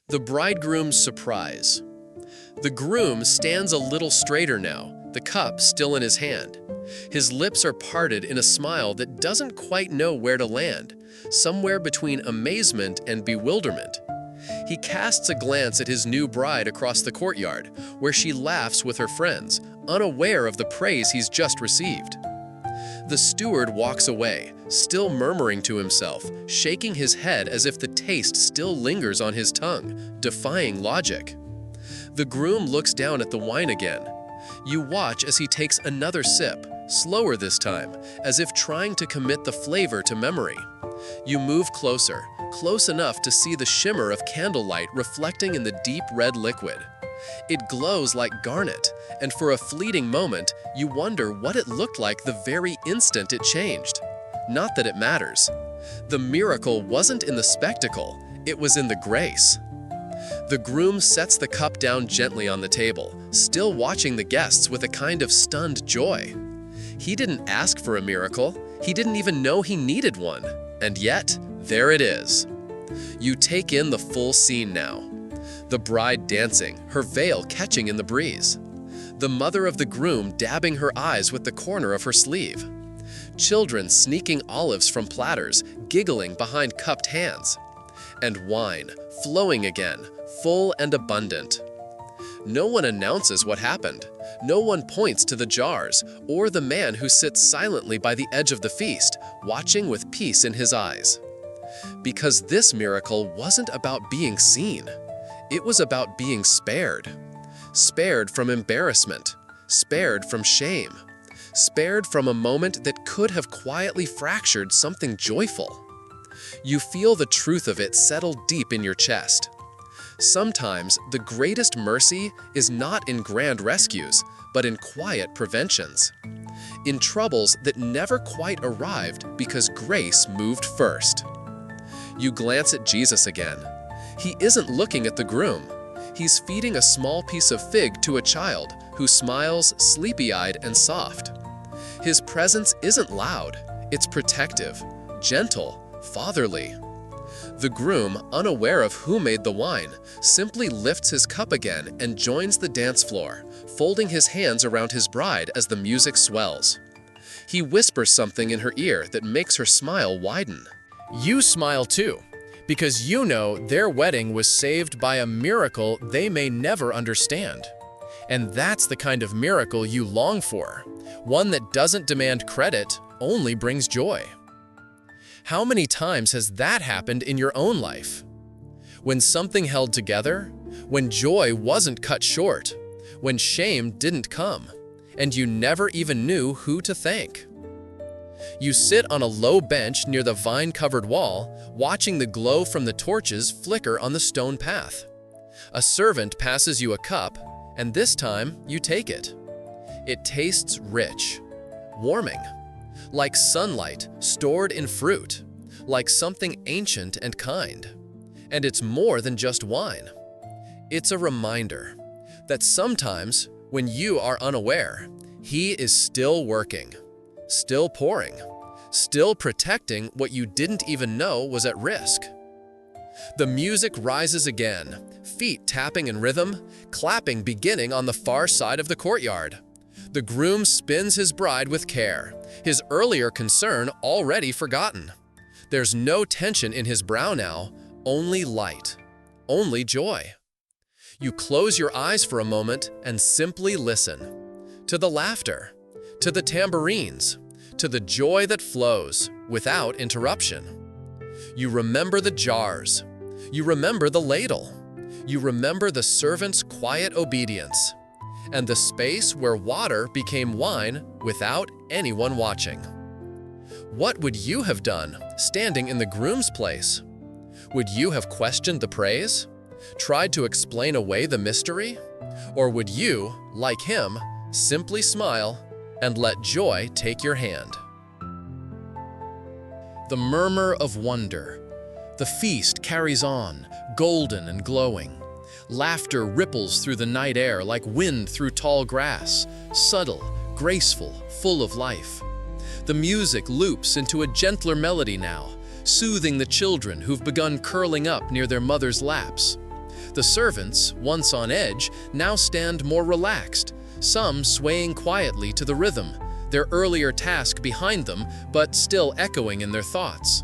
The bridegroom's surprise. The groom stands a little straighter now, the cup still in his hand. His lips are parted in a smile that doesn't quite know where to land, somewhere between amazement and bewilderment. He casts a glance at his new bride across the courtyard, where she laughs with her friends, unaware of the praise he's just received. The steward walks away, still murmuring to himself, shaking his head as if the taste still lingers on his tongue, defying logic. The groom looks down at the wine again. You watch as he takes another sip, slower this time, as if trying to commit the flavor to memory. You move closer, close enough to see the shimmer of candlelight reflecting in the deep red liquid. It glows like garnet, and for a fleeting moment, you wonder what it looked like the very instant it changed. Not that it matters. The miracle wasn't in the spectacle, it was in the grace. The groom sets the cup down gently on the table, still watching the guests with a kind of stunned joy. He didn't ask for a miracle, he didn't even know he needed one, and yet, there it is. You take in the full scene now. The bride dancing, her veil catching in the breeze. The mother of the groom dabbing her eyes with the corner of her sleeve. Children sneaking olives from platters, giggling behind cupped hands. And wine, flowing again, full and abundant. No one announces what happened. No one points to the jars, or the man who sits silently by the edge of the feast, watching with peace in his eyes. Because this miracle wasn't about being seen. It was about being spared. Spared from embarrassment. Spared from shame. Spared from a moment that could have quietly fractured something joyful. You feel the truth of it settle deep in your chest. Sometimes the greatest mercy is not in grand rescues, but in quiet preventions. In troubles that never quite arrived because grace moved first. You glance at Jesus again. He isn't looking at the groom. He's feeding a small piece of fig to a child who smiles, sleepy-eyed and soft. His presence isn't loud. It's protective, gentle, fatherly. The groom, unaware of who made the wine, simply lifts his cup again and joins the dance floor, folding his hands around his bride as the music swells. He whispers something in her ear that makes her smile widen. You smile too, because you know their wedding was saved by a miracle they may never understand. And that's the kind of miracle you long for, one that doesn't demand credit, only brings joy. How many times has that happened in your own life? When something held together, when joy wasn't cut short, when shame didn't come, and you never even knew who to thank. You sit on a low bench near the vine-covered wall, watching the glow from the torches flicker on the stone path. A servant passes you a cup, and this time you take it. It tastes rich, warming, like sunlight stored in fruit, like something ancient and kind. And it's more than just wine. It's a reminder that sometimes, when you are unaware, He is still working, still pouring, still protecting what you didn't even know was at risk. The music rises again, feet tapping in rhythm, clapping beginning on the far side of the courtyard. The groom spins his bride with care, his earlier concern already forgotten. There's no tension in his brow now, only light, only joy. You close your eyes for a moment and simply listen. To the laughter, to the tambourines, to the joy that flows without interruption. You remember the jars. You remember the ladle. You remember the servant's quiet obedience, and the space where water became wine without anyone watching. What would you have done standing in the groom's place? Would you have questioned the praise? Tried to explain away the mystery? Or would you, like him, simply smile and let joy take your hand? The murmur of wonder. The feast carries on, golden and glowing. Laughter ripples through the night air like wind through tall grass, subtle, graceful, full of life. The music loops into a gentler melody now, soothing the children who've begun curling up near their mother's laps. The servants, once on edge, now stand more relaxed, some swaying quietly to the rhythm, their earlier task behind them, but still echoing in their thoughts.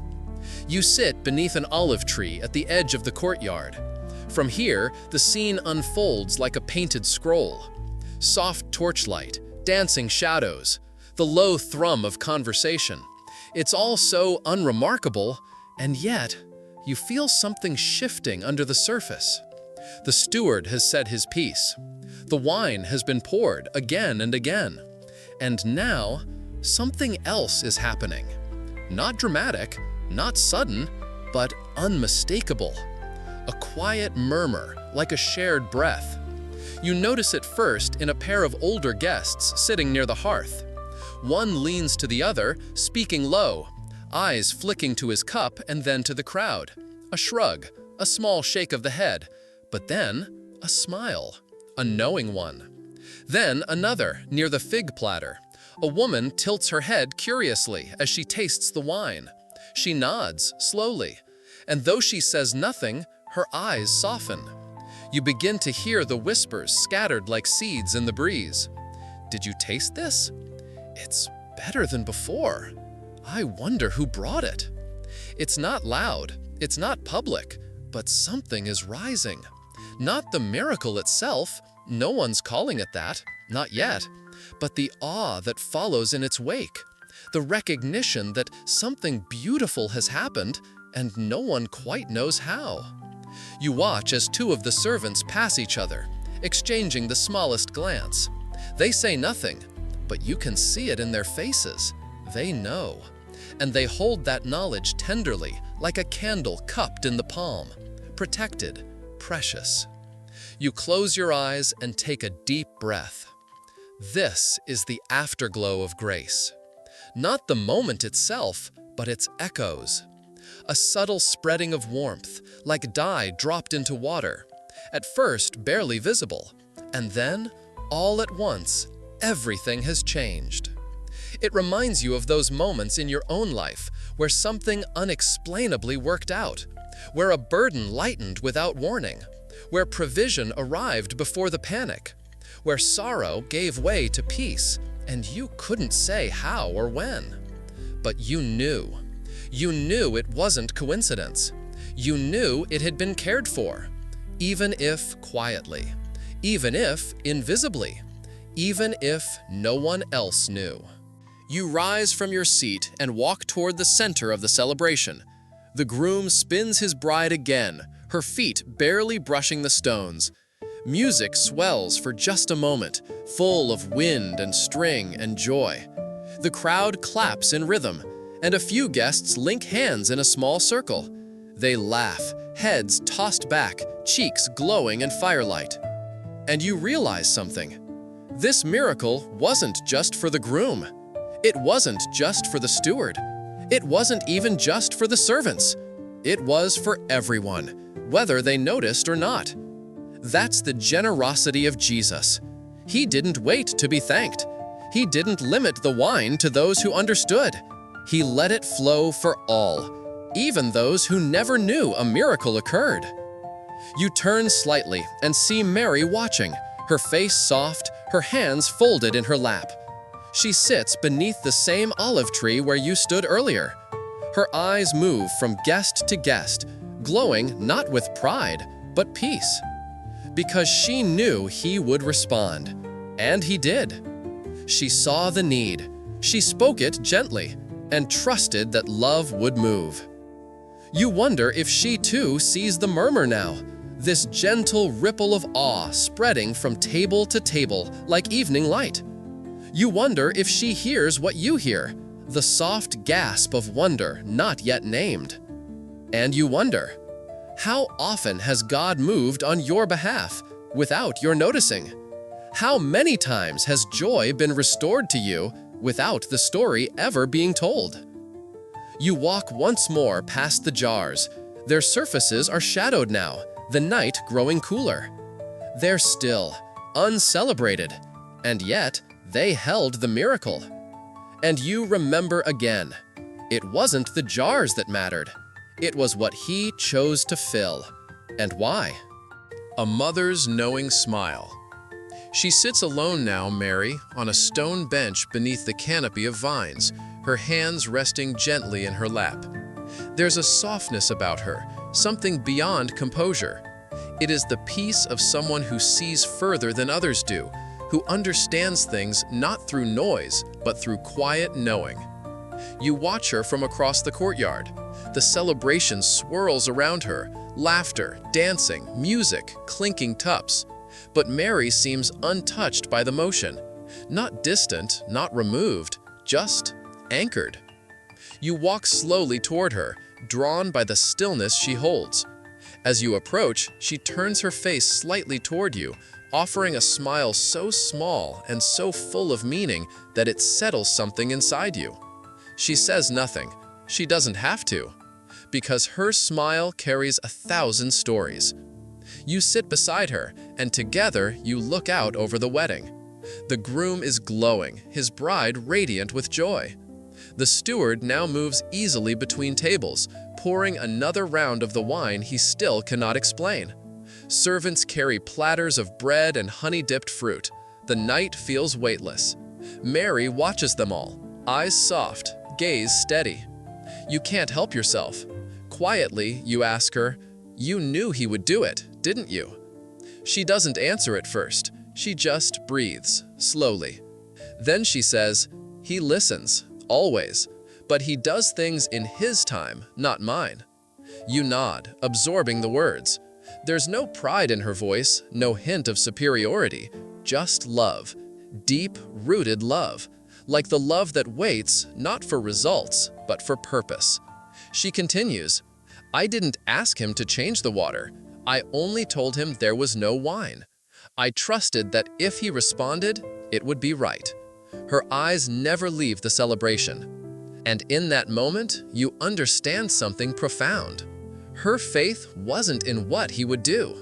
You sit beneath an olive tree at the edge of the courtyard. From here, the scene unfolds like a painted scroll. Soft torchlight, dancing shadows, the low thrum of conversation. It's all so unremarkable, and yet you feel something shifting under the surface. The steward has said his piece. The wine has been poured again and again. And now, something else is happening. Not dramatic, not sudden, but unmistakable. A quiet murmur, like a shared breath. You notice it first in a pair of older guests sitting near the hearth. One leans to the other, speaking low, eyes flicking to his cup and then to the crowd. A shrug, a small shake of the head, but then a smile, a knowing one. Then another, near the fig platter. A woman tilts her head curiously as she tastes the wine. She nods, slowly, and though she says nothing, her eyes soften. You begin to hear the whispers scattered like seeds in the breeze. Did you taste this? It's better than before. I wonder who brought it. It's not loud, it's not public, but something is rising. Not the miracle itself, no one's calling it that, not yet, but the awe that follows in its wake. The recognition that something beautiful has happened and no one quite knows how. You watch as two of the servants pass each other, exchanging the smallest glance. They say nothing, but you can see it in their faces. They know. And they hold that knowledge tenderly, like a candle cupped in the palm. Protected, precious. You close your eyes and take a deep breath. This is the afterglow of grace. Not the moment itself, but its echoes. A subtle spreading of warmth, like dye dropped into water. At first, barely visible. And then, all at once, everything has changed. It reminds you of those moments in your own life where something unexplainably worked out, where a burden lightened without warning, where provision arrived before the panic, where sorrow gave way to peace, and you couldn't say how or when. But you knew. You knew it wasn't coincidence. You knew it had been cared for, even if quietly, even if invisibly, even if no one else knew. You rise from your seat and walk toward the center of the celebration. The groom spins his bride again, her feet barely brushing the stones. Music swells for just a moment, full of wind and string and joy. The crowd claps in rhythm, and a few guests link hands in a small circle. They laugh, heads tossed back, cheeks glowing in firelight. And you realize something. This miracle wasn't just for the groom. It wasn't just for the steward. It wasn't even just for the servants. It was for everyone, whether they noticed or not. That's the generosity of Jesus. He didn't wait to be thanked. He didn't limit the wine to those who understood. He let it flow for all, even those who never knew a miracle occurred. You turn slightly and see Mary watching, her face soft, her hands folded in her lap. She sits beneath the same olive tree where you stood earlier. Her eyes move from guest to guest, glowing not with pride, but peace. Because she knew he would respond, and he did. She saw the need, she spoke it gently, and trusted that love would move. You wonder if she too sees the murmur now, this gentle ripple of awe spreading from table to table like evening light. You wonder if she hears what you hear, the soft gasp of wonder not yet named. And you wonder, how often has God moved on your behalf without your noticing? How many times has joy been restored to you without the story ever being told? You walk once more past the jars. Their surfaces are shadowed now, the night growing cooler. They're still, uncelebrated, and yet they held the miracle. And you remember again, it wasn't the jars that mattered. It was what he chose to fill. And why? A mother's knowing smile. She sits alone now, Mary, on a stone bench beneath the canopy of vines, her hands resting gently in her lap. There's a softness about her, something beyond composure. It is the peace of someone who sees further than others do, who understands things not through noise, but through quiet knowing. You watch her from across the courtyard. The celebration swirls around her, laughter, dancing, music, clinking cups. But Mary seems untouched by the motion, not distant, not removed, just anchored. You walk slowly toward her, drawn by the stillness she holds. As you approach, she turns her face slightly toward you, offering a smile so small and so full of meaning that it settles something inside you. She says nothing. She doesn't have to, because her smile carries 1,000 stories. You sit beside her, and together you look out over the wedding. The groom is glowing, his bride radiant with joy. The steward now moves easily between tables, pouring another round of the wine he still cannot explain. Servants carry platters of bread and honey-dipped fruit. The night feels weightless. Mary watches them all, eyes soft, gaze steady. You can't help yourself. Quietly, you ask her, "You knew he would do it, didn't you?" She doesn't answer at first. She just breathes, slowly. Then she says, "He listens, always, but he does things in his time, not mine." You nod, absorbing the words. There's no pride in her voice, no hint of superiority, just love, deep-rooted love, like the love that waits not for results, but for purpose. She continues, "I didn't ask him to change the water. I only told him there was no wine. I trusted that if he responded, it would be right." Her eyes never leave the celebration. And in that moment, you understand something profound. Her faith wasn't in what he would do.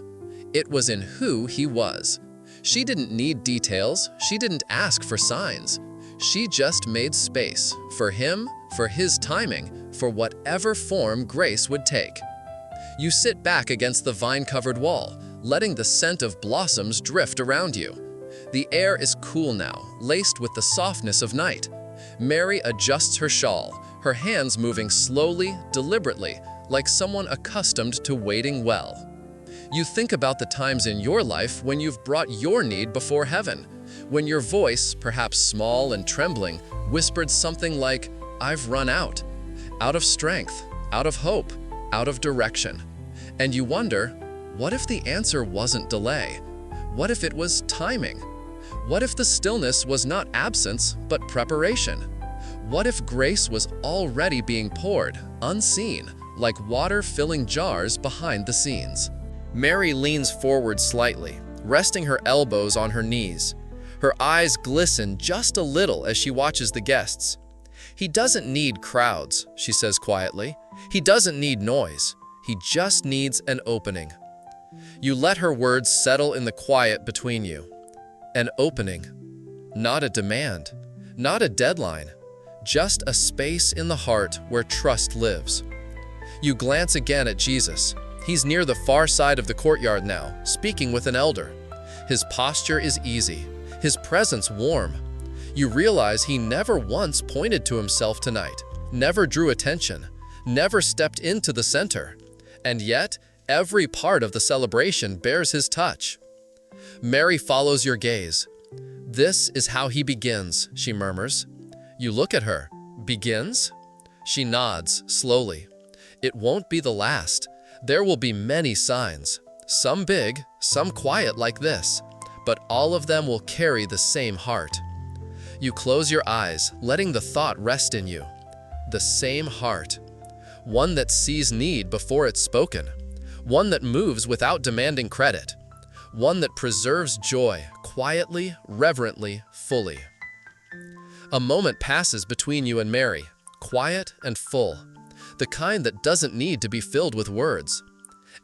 It was in who he was. She didn't need details. She didn't ask for signs. She just made space for him, for his timing, for whatever form grace would take. You sit back against the vine-covered wall, letting the scent of blossoms drift around you. The air is cool now, laced with the softness of night. Mary adjusts her shawl, her hands moving slowly, deliberately, like someone accustomed to waiting well. You think about the times in your life when you've brought your need before heaven, when your voice, perhaps small and trembling, whispered something like, "I've run out of strength, out of hope, out of direction." And you wonder, what if the answer wasn't delay? What if it was timing? What if the stillness was not absence, but preparation? What if grace was already being poured, unseen, like water filling jars behind the scenes? Mary leans forward slightly, resting her elbows on her knees. Her eyes glisten just a little as she watches the guests. "He doesn't need crowds," she says quietly. "He doesn't need noise. He just needs an opening." You let her words settle in the quiet between you. An opening. Not a demand. Not a deadline. Just a space in the heart where trust lives. You glance again at Jesus. He's near the far side of the courtyard now, speaking with an elder. His posture is easy, his presence warm. You realize he never once pointed to himself tonight, never drew attention, never stepped into the center. And yet, every part of the celebration bears his touch. Mary follows your gaze. "This is how he begins," she murmurs. You look at her. "Begins?" She nods, slowly. "It won't be the last. There will be many signs, some big, some quiet like this, but all of them will carry the same heart." You close your eyes, letting the thought rest in you. The same heart. One that sees need before it's spoken. One that moves without demanding credit. One that preserves joy, quietly, reverently, fully. A moment passes between you and Mary, quiet and full. The kind that doesn't need to be filled with words.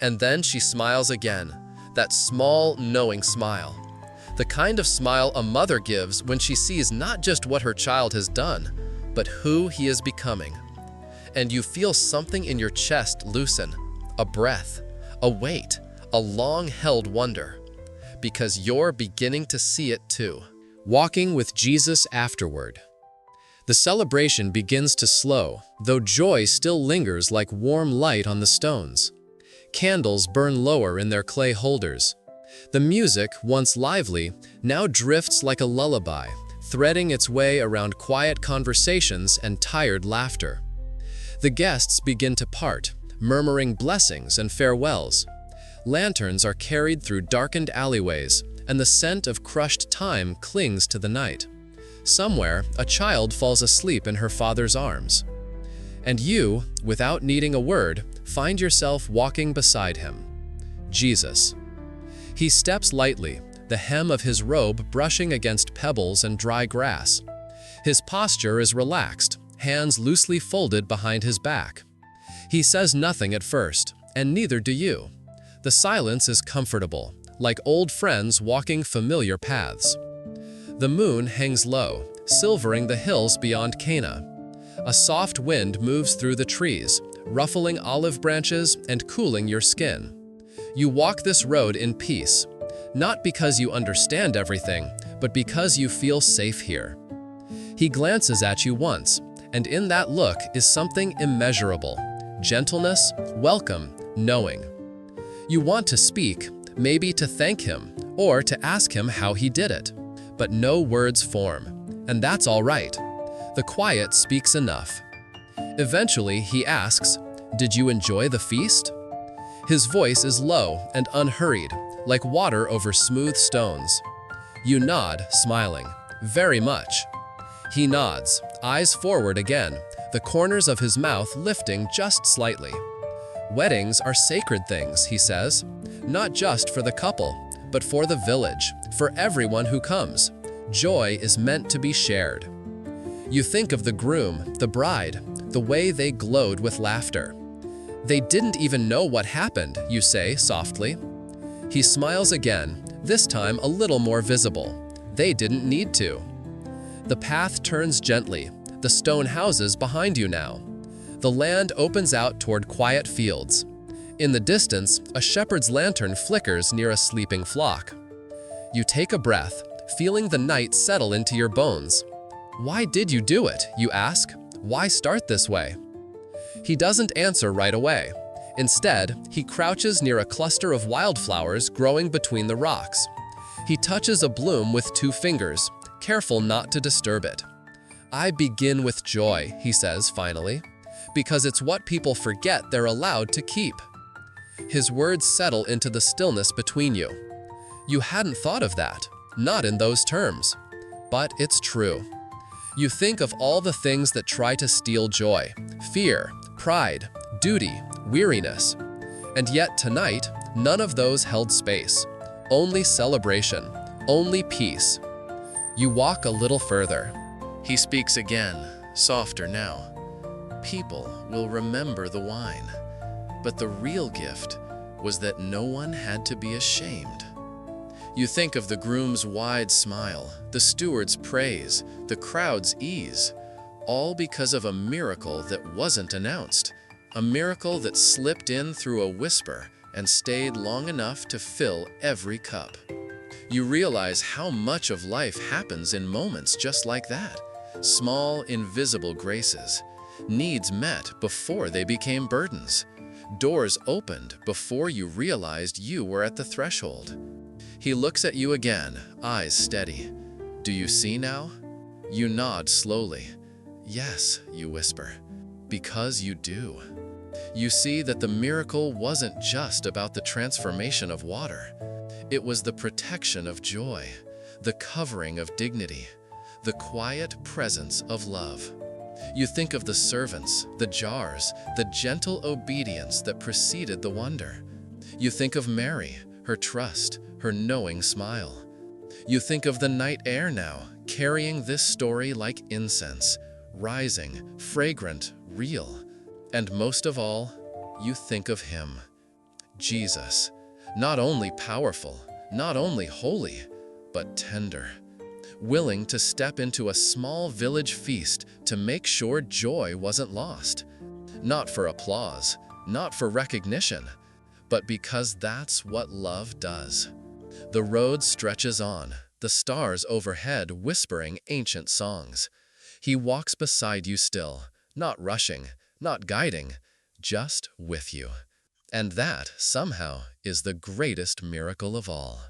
And then she smiles again, that small, knowing smile. The kind of smile a mother gives when she sees not just what her child has done, but who he is becoming. And you feel something in your chest loosen, a breath, a weight, a long-held wonder, because you're beginning to see it too. Walking with Jesus afterward. The celebration begins to slow, though joy still lingers like warm light on the stones. Candles burn lower in their clay holders. The music, once lively, now drifts like a lullaby, threading its way around quiet conversations and tired laughter. The guests begin to part, murmuring blessings and farewells. Lanterns are carried through darkened alleyways, and the scent of crushed time clings to the night. Somewhere, a child falls asleep in her father's arms. And you, without needing a word, find yourself walking beside him. Jesus. He steps lightly, the hem of his robe brushing against pebbles and dry grass. His posture is relaxed, hands loosely folded behind his back. He says nothing at first, and neither do you. The silence is comfortable, like old friends walking familiar paths. The moon hangs low, silvering the hills beyond Cana. A soft wind moves through the trees, ruffling olive branches and cooling your skin. You walk this road in peace, not because you understand everything, but because you feel safe here. He glances at you once, and in that look is something immeasurable: gentleness, welcome, knowing. You want to speak, maybe to thank him, or to ask him how he did it. But no words form, and that's all right. The quiet speaks enough. Eventually, he asks, "Did you enjoy the feast?" His voice is low and unhurried, like water over smooth stones. You nod, smiling. "Very much." He nods, eyes forward again, the corners of his mouth lifting just slightly. "Weddings are sacred things," he says, "not just for the couple, but for the village, for everyone who comes. Joy is meant to be shared." You think of the groom, the bride, the way they glowed with laughter. "They didn't even know what happened," you say softly. He smiles again, this time a little more visible. "They didn't need to." The path turns gently, the stone houses behind you now. The land opens out toward quiet fields. In the distance, a shepherd's lantern flickers near a sleeping flock. You take a breath, feeling the night settle into your bones. "Why did you do it?" you ask. "Why start this way?" He doesn't answer right away. Instead, he crouches near a cluster of wildflowers growing between the rocks. He touches a bloom with 2 fingers, careful not to disturb it. "I begin with joy," he says finally, "because it's what people forget they're allowed to keep." His words settle into the stillness between you. You hadn't thought of that, not in those terms. But it's true. You think of all the things that try to steal joy: fear, pride, duty, weariness. And yet tonight, none of those held space. Only celebration, only peace. You walk a little further. He speaks again, softer now. "People will remember the wine, but the real gift was that no one had to be ashamed." You think of the groom's wide smile, the steward's praise, the crowd's ease, all because of a miracle that wasn't announced, a miracle that slipped in through a whisper and stayed long enough to fill every cup. You realize how much of life happens in moments just like that: small, invisible graces, needs met before they became burdens, doors opened before you realized you were at the threshold. He looks at you again, eyes steady. "Do you see now?" You nod slowly. "Yes," you whisper, "because you do." You see that the miracle wasn't just about the transformation of water. It was the protection of joy, the covering of dignity, the quiet presence of love. You think of the servants, the jars, the gentle obedience that preceded the wonder. You think of Mary, her trust, her knowing smile. You think of the night air now, carrying this story like incense, rising, fragrant, real. And most of all, you think of him, Jesus, not only powerful, not only holy, but tender, willing to step into a small village feast to make sure joy wasn't lost. Not for applause, not for recognition, but because that's what love does. The road stretches on, the stars overhead whispering ancient songs. He walks beside you still, not rushing, not guiding, just with you. And that, somehow, is the greatest miracle of all.